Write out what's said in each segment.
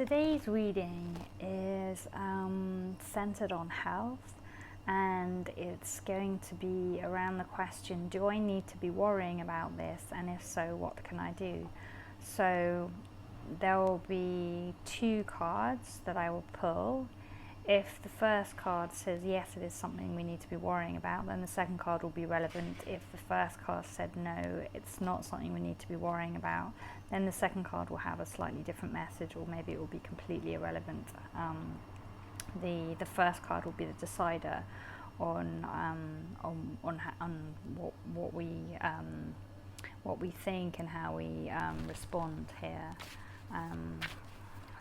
Today's reading is centered on health, and it's going to be around the question, do I need to be worrying about this, and if so, what can I do? So there will be two cards that I will pull. If the first card says yes, it is something we need to be worrying about, then the second card will be relevant. If the first card said no, it's not something we need to be worrying about, then the second card will have a slightly different message, or maybe it will be completely irrelevant. The first card will be the decider on what we think and how we respond here.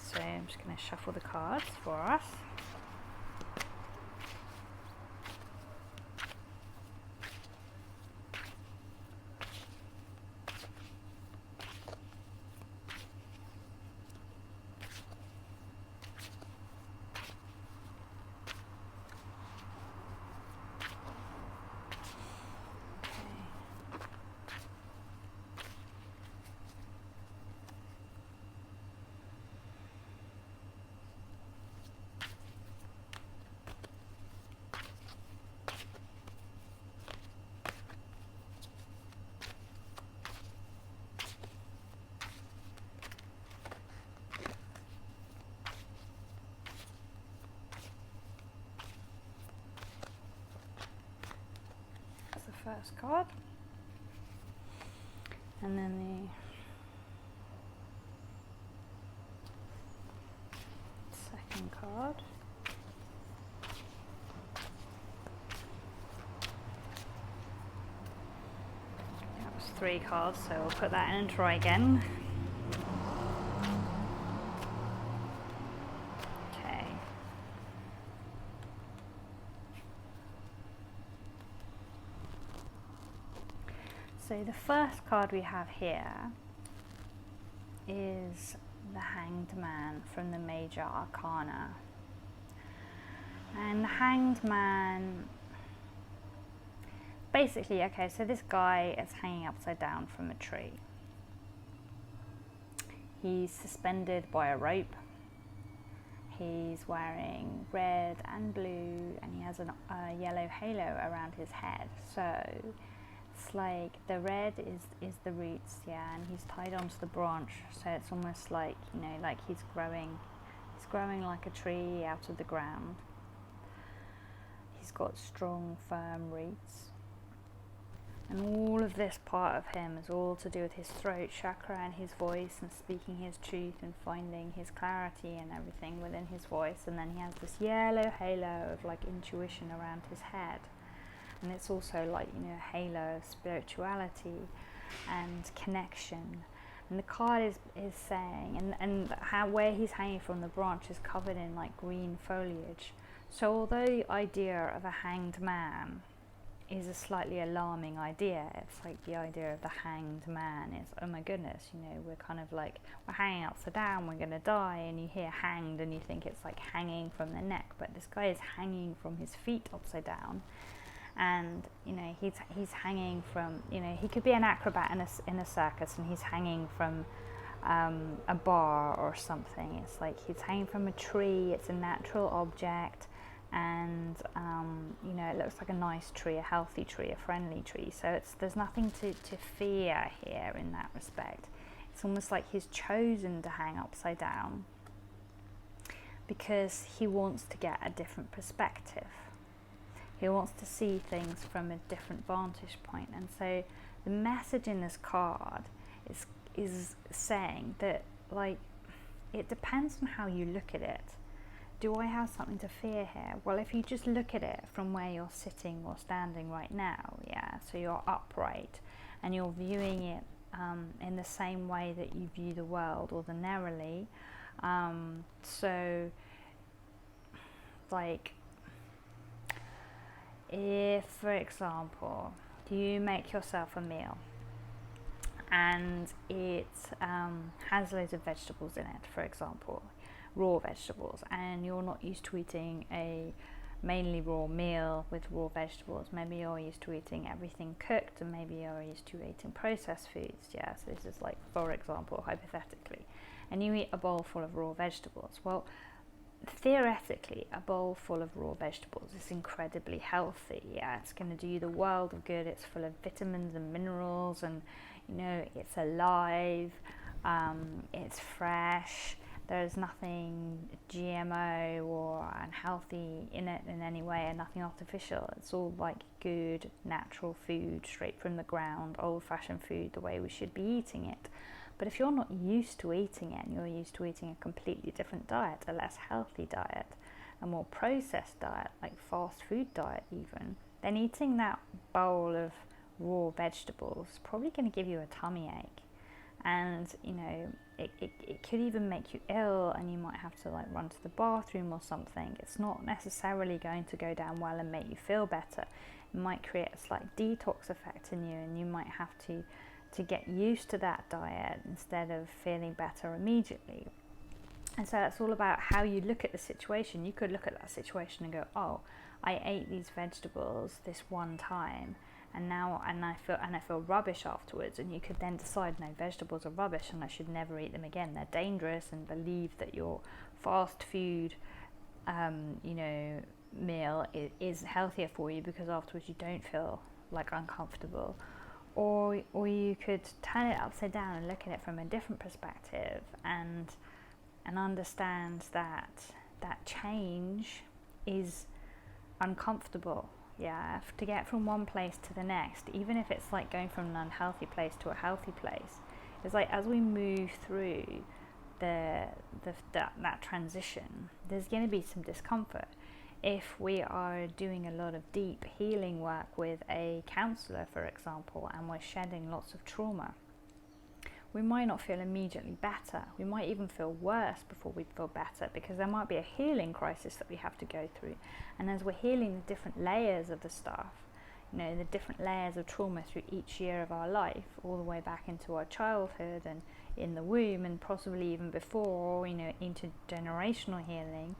So I'm just going to shuffle the cards for us. First card, and then the second card. That was three cards, so we'll put that in and try again. So the first card we have here is the Hanged Man from the Major Arcana. And the Hanged Man, basically, okay, so this guy is hanging upside down from a tree. He's suspended by a rope. He's wearing red and blue, and he has a yellow halo around his head. So it's like the red is the roots, yeah, and he's tied onto the branch, so it's almost like, you know, like he's growing like a tree out of the ground. He's got strong, firm roots, and all of this part of him is all to do with his throat chakra and his voice and speaking his truth and finding his clarity and everything within his voice. And then he has this yellow halo of like intuition around his head. And it's also like, you know, a halo of spirituality and connection. And the card is saying, and where he's hanging from the branch is covered in like green foliage. So although the idea of a hanged man is a slightly alarming idea, it's like the idea of the hanged man is, oh my goodness, you know, we're kind of like, we're hanging upside down, we're going to die, and you hear hanged and you think it's like hanging from the neck, but this guy is hanging from his feet upside down. And you know, he's hanging from, you know, he could be an acrobat in a circus, and he's hanging from a bar or something. It's like he's hanging from a tree. It's a natural object, and you know, it looks like a nice tree, a healthy tree, a friendly tree. So there's nothing to fear here in that respect. It's almost like he's chosen to hang upside down because he wants to get a different perspective. He wants to see things from a different vantage point. And so the message in this card is saying that, like, it depends on how you look at it. Do I have something to fear here? Well, if you just look at it from where you're sitting or standing right now, yeah, so you're upright and you're viewing it in the same way that you view the world ordinarily. So, like, if, for example, you make yourself a meal and it has loads of vegetables in it, for example, raw vegetables, and you're not used to eating a mainly raw meal with raw vegetables. Maybe you're used to eating everything cooked, and maybe you're used to eating processed foods. Yeah, so this is like, for example, hypothetically, and you eat a bowl full of raw vegetables. Well, theoretically, a bowl full of raw vegetables is incredibly healthy. Yeah, it's going to do you the world of good. It's full of vitamins and minerals, and it's alive, it's fresh. There's nothing GMO or unhealthy in it in any way, and nothing artificial. It's all like good, natural food, straight from the ground, old-fashioned food, the way we should be eating it. But if you're not used to eating it, and you're used to eating a completely different diet, a less healthy diet, a more processed diet, like fast food diet even, then eating that bowl of raw vegetables is probably going to give you a tummy ache. And it could even make you ill, and you might have to like run to the bathroom or something. It's not necessarily going to go down well and make you feel better. It might create a slight detox effect in you, and you might have to get used to that diet instead of feeling better immediately. And so it's all about how you look at the situation. You could look at that situation and go, oh, I ate these vegetables this one time, and I feel rubbish afterwards. And you could then decide, no, vegetables are rubbish and I should never eat them again. They're dangerous, and believe that your fast food meal is healthier for you, because afterwards you don't feel like uncomfortable. Or you could turn it upside down and look at it from a different perspective, and understand that change is uncomfortable. Yeah, to get from one place to the next, even if it's like going from an unhealthy place to a healthy place, it's like as we move through that transition, there's going to be some discomfort. If we are doing a lot of deep healing work with a counsellor, for example, and we're shedding lots of trauma, we might not feel immediately better. We might even feel worse before we feel better, because there might be a healing crisis that we have to go through. And as we're healing the different layers of the stuff, the different layers of trauma through each year of our life, all the way back into our childhood and in the womb, and possibly even before, intergenerational healing,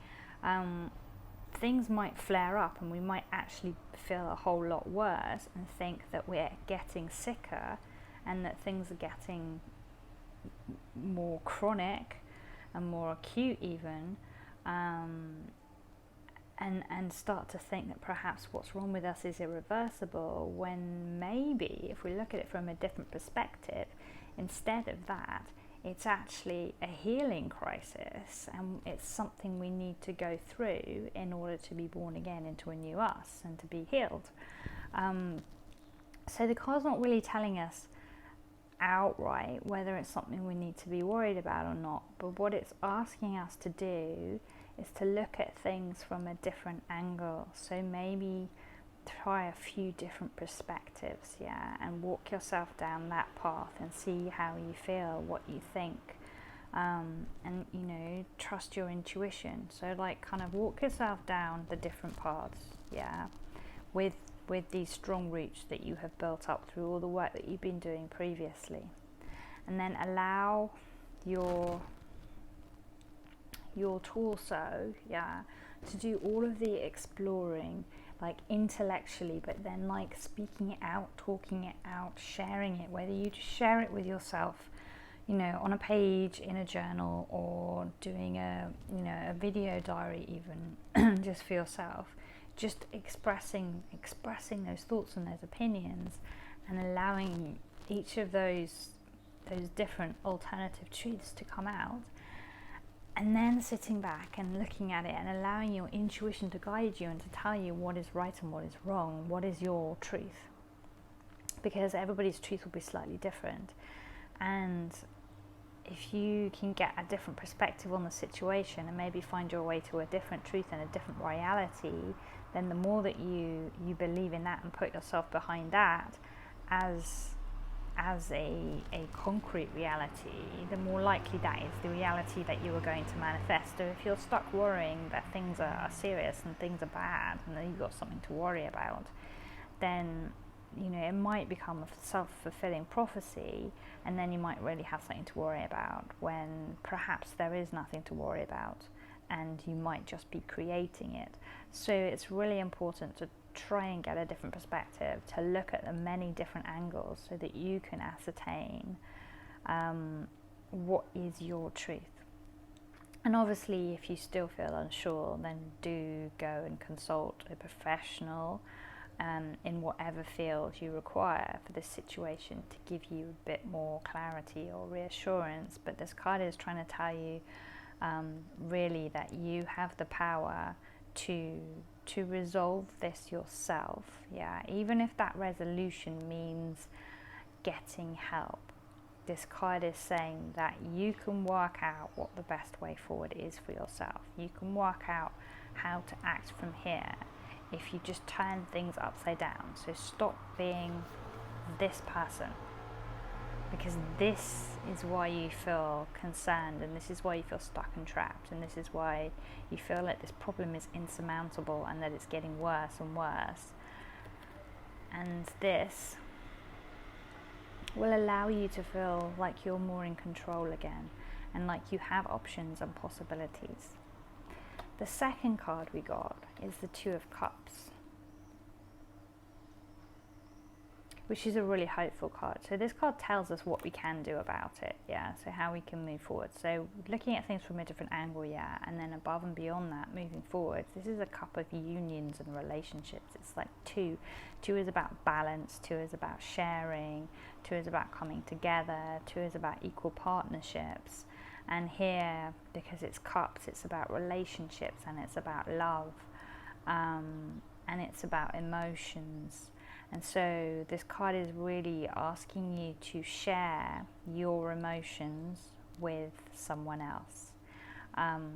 things might flare up, and we might actually feel a whole lot worse and think that we're getting sicker, and that things are getting more chronic and more acute even, and start to think that perhaps what's wrong with us is irreversible, when maybe if we look at it from a different perspective, instead of that, it's actually a healing crisis, and it's something we need to go through in order to be born again into a new us and to be healed. So the card's not really telling us outright whether it's something we need to be worried about or not, but what it's asking us to do is to look at things from a different angle. So maybe try a few different perspectives, and walk yourself down that path and see how you feel, what you think, and trust your intuition. So like kind of walk yourself down the different paths, with these strong roots that you have built up through all the work that you've been doing previously, and then allow your torso to do all of the exploring, like intellectually, but then like speaking it out, talking it out, sharing it, whether you just share it with yourself, on a page in a journal, or doing a video diary even, just for yourself, just expressing those thoughts and those opinions, and allowing each of those different alternative truths to come out, and then sitting back and looking at it and allowing your intuition to guide you and to tell you what is right and what is wrong, what is your truth, because everybody's truth will be slightly different. And if you can get a different perspective on the situation and maybe find your way to a different truth and a different reality, then the more that you believe in that and put yourself behind that as a concrete reality, the more likely that is the reality that you are going to manifest. So if you're stuck worrying that things are serious and things are bad and that you've got something to worry about, then it might become a self-fulfilling prophecy, and then you might really have something to worry about when perhaps there is nothing to worry about. and you might just be creating it. So it's really important to try and get a different perspective, to look at the many different angles so that you can ascertain what is your truth. And obviously, if you still feel unsure, then do go and consult a professional in whatever field you require for this situation to give you a bit more clarity or reassurance. But this card is trying to tell you really that you have the power to resolve this yourself. Yeah, even if that resolution means getting help. This card is saying that you can work out what the best way forward is for yourself. You can work out how to act from here if you just turn things upside down. So stop being this person, because this is why you feel concerned, and this is why you feel stuck and trapped, and this is why you feel like this problem is insurmountable and that it's getting worse and worse. And this will allow you to feel like you're more in control again, and like you have options and possibilities. The second card we got is the Two of Cups, which is a really hopeful card. So this card tells us what we can do about it, yeah, so how we can move forward. So looking at things from a different angle, yeah, and then above and beyond that, moving forward. This is a cup of unions and relationships. It's like two. Two is about balance, two is about sharing, two is about coming together, two is about equal partnerships. And here, because it's cups, it's about relationships, and it's about love, and it's about emotions. And so this card is really asking you to share your emotions with someone else.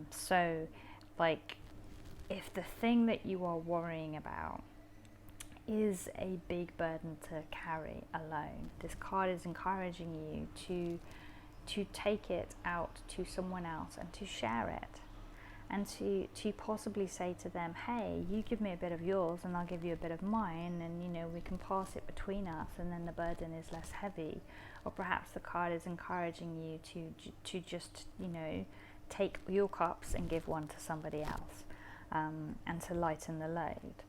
So like, if the thing that you are worrying about is a big burden to carry alone, this card is encouraging you to take it out to someone else and to share it, and to possibly say to them, hey, you give me a bit of yours and I'll give you a bit of mine, and we can pass it between us, and then the burden is less heavy. Or perhaps the card is encouraging you to just take your cups and give one to somebody else, and to lighten the load.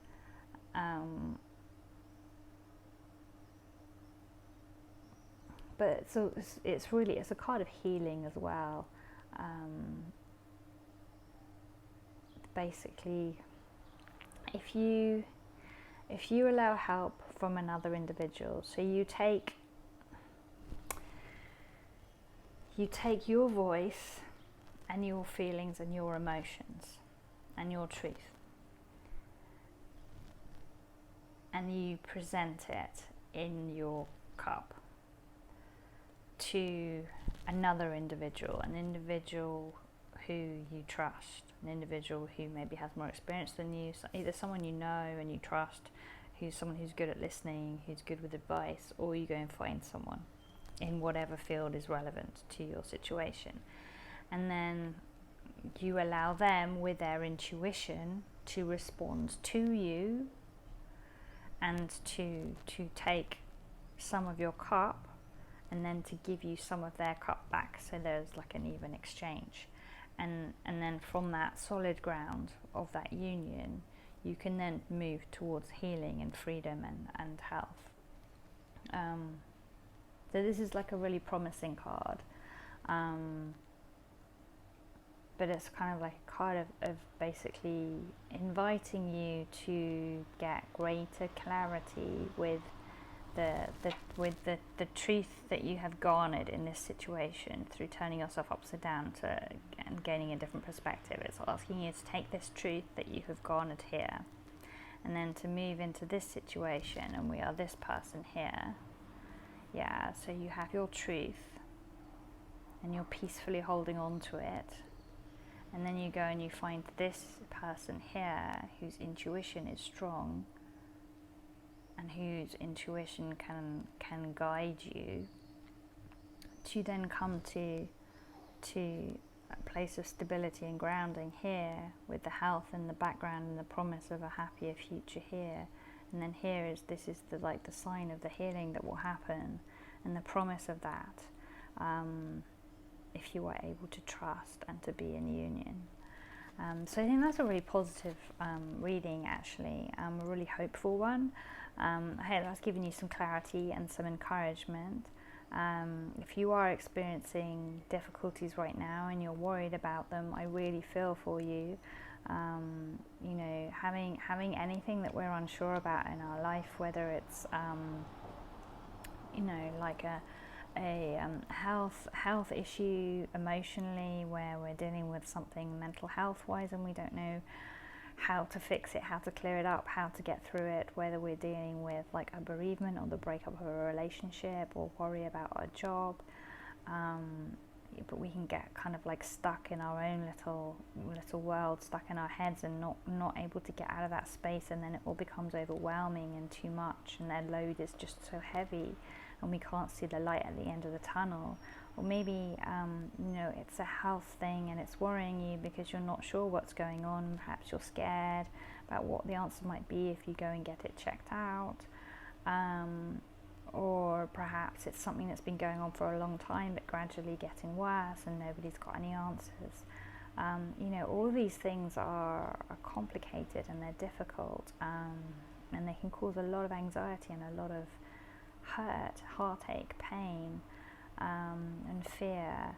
But so it's a card of healing as well. Basically, if you allow help from another individual, so you take your voice and your feelings and your emotions and your truth, and you present it in your cup to another individual, an individual who you trust, an individual who maybe has more experience than you, so either someone you know and you trust, who's someone who's good at listening, who's good with advice, or you go and find someone in whatever field is relevant to your situation. And then you allow them, with their intuition, to respond to you and to take some of your cup and then to give you some of their cup back, so there's like an even exchange. And then from that solid ground of that union, you can then move towards healing and freedom and health. So this is like a really promising card. But it's kind of like a card of basically inviting you to get greater clarity with the truth that you have garnered in this situation through turning yourself upside down and gaining a different perspective. It's asking you to take this truth that you have garnered here and then to move into this situation, and we are this person here. Yeah, so you have your truth and you're peacefully holding on to it, and then you go and you find this person here whose intuition is strong and whose intuition can guide you to then come to a place of stability and grounding here, with the health in the background and the promise of a happier future here. And then here is the sign of the healing that will happen, and the promise of that, if you are able to trust and to be in union. So I think that's a really positive reading, actually, a really hopeful one. I hope that's given you some clarity and some encouragement. If you are experiencing difficulties right now and you're worried about them, I really feel for you. You know, having anything that we're unsure about in our life, whether it's you know, like a health issue emotionally, where we're dealing with something mental health wise and we don't know how to fix it, how to clear it up, how to get through it, whether we're dealing with like a bereavement or the breakup of a relationship, or worry about our job, but we can get kind of like stuck in our own little world, stuck in our heads, and not able to get out of that space, and then it all becomes overwhelming and too much, and their load is just so heavy and we can't see the light at the end of the tunnel. Or maybe you know, it's a health thing and it's worrying you because you're not sure what's going on. Perhaps you're scared about what the answer might be if you go and get it checked out, or perhaps it's something that's been going on for a long time but gradually getting worse and nobody's got any answers. You know, all of these things are complicated and they're difficult, and they can cause a lot of anxiety and a lot of hurt, heartache, pain, and fear,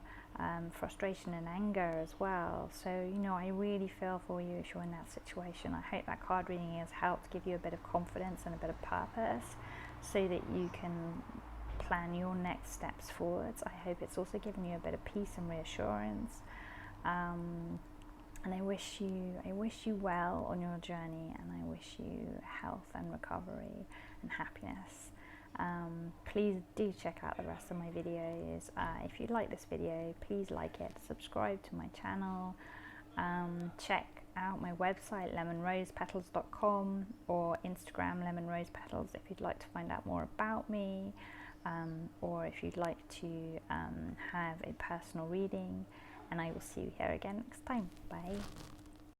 frustration and anger as well. So, you know, I really feel for you if you're in that situation. I hope that card reading has helped give you a bit of confidence and a bit of purpose so that you can plan your next steps forwards. I hope it's also given you a bit of peace and reassurance. And I wish you well on your journey, and I wish you health and recovery and happiness. Please do check out the rest of my videos. If you like this video, please like it, subscribe to my channel, check out my website lemonrosepetals.com, or Instagram lemonrosepetals if you'd like to find out more about me, or if you'd like to have a personal reading. And I will see you here again next time. Bye.